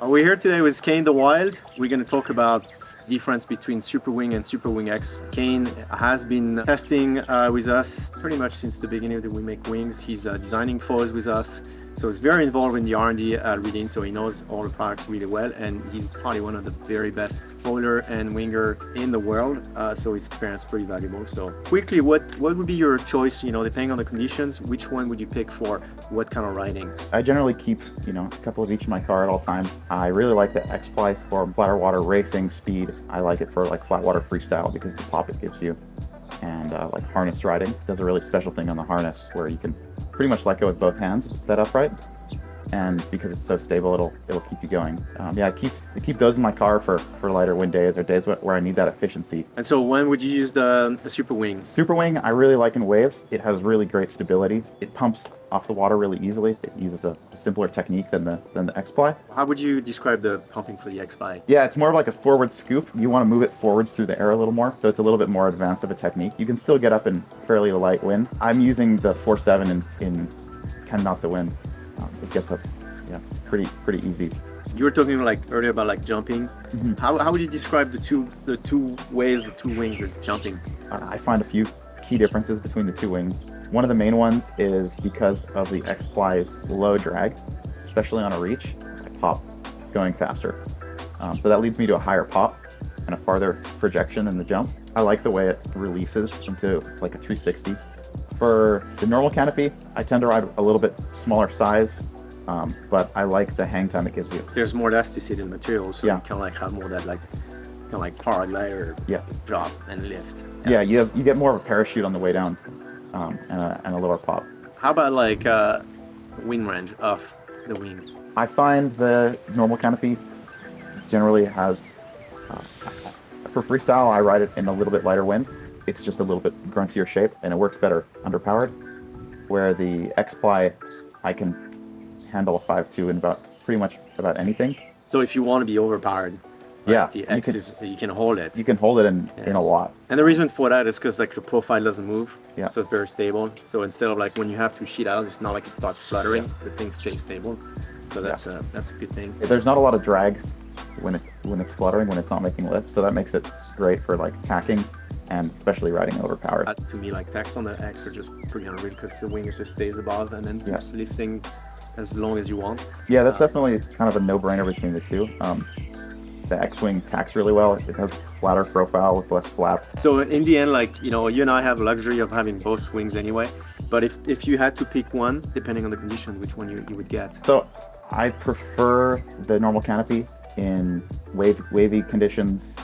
We're here today with Kane De Wilde. We're going to talk about the difference between SuperWing and SuperWing X. Kane has been testing with us pretty much since the beginning that we make wings. He's designing foils with us. So he's very involved in the R&D at Reedin, so he knows all the products really well, and he's probably one of the very best foiler and winger in the world, so his experience is pretty valuable. So quickly, what would be your choice, depending on the conditions? Which one would you pick for what kind of riding? I generally keep, a couple of each in my car at all times. I really like the X-Ply for flatter water racing speed. I like it for like flat water freestyle because the pop it gives you. And like harness riding, does a really special thing on the harness where you can pretty much let go with both hands if it's set up right, and because it's so stable, it'll keep you going. Yeah, I keep those in my car for lighter wind days or days where I need that efficiency. And so when would you use the SuperWing? SuperWing I really like in waves. It has really great stability. It pumps off the water really easily. It uses a simpler technique than the X-Ply. How would you describe the pumping for the X-Ply? Yeah, it's more of like a forward scoop. You want to move it forwards through the air a little more, so it's a little bit more advanced of a technique. You can still get up in fairly light wind. I'm using the 4.7 in 10 knots of wind. It gets up, yeah, pretty easy. You were talking earlier about jumping. Mm-hmm. How would you describe the two ways the two wings are jumping? I find a few key differences between the two wings. One of the main ones is because of the X-Ply's low drag, especially on a reach, I pop going faster. So that leads me to a higher pop and a farther projection in the jump. I like the way it releases into like a 360. For the normal canopy, I tend to ride a little bit smaller size, but I like the hang time it gives you. There's more elasticity in the material, so yeah. You can have more of that hard layer drop and lift. Yeah, you get more of a parachute on the way down, and a lower pop. How about wind range of the wings? I find the normal canopy generally has, for freestyle, I ride it in a little bit lighter wind. It's just a little bit gruntier shape, and it works better underpowered. Where the X-Ply, I can handle a 5.2 in pretty much about anything. So if you want to be overpowered, yeah, the X you can hold it. You can hold it in a lot. And the reason for that is because the profile doesn't move, yeah. So it's very stable. So instead of when you have to sheet out, it's not like it starts fluttering. The thing stays stable. So that's a good thing. There's not a lot of drag when it's fluttering, when it's not making lift. So that makes it great for tacking. And especially riding overpowered. To me, tacks on the X are just pretty unreal because the wing just stays above and then keeps lifting as long as you want. Yeah, that's definitely kind of a no-brainer between the two. The X-Wing tacks really well. It has flatter profile with less flap. So in the end, you and I have the luxury of having both wings anyway. But if you had to pick one, depending on the condition, which one you would get? So I prefer the normal canopy in wavy conditions.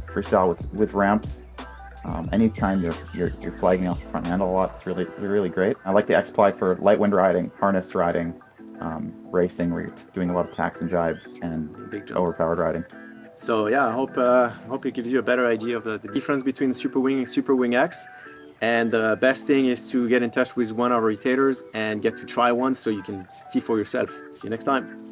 Freestyle with ramps, anytime you're flagging off the front handle a lot, it's really great. I like the X-Ply for light wind riding, harness riding, racing where you're doing a lot of tacks and jibes, and big jump. Overpowered riding. So yeah, I hope it gives you a better idea of the difference between SuperWing and SuperWing X. And the best thing is to get in touch with one of our retailers and get to try one so you can see for yourself. See you next time.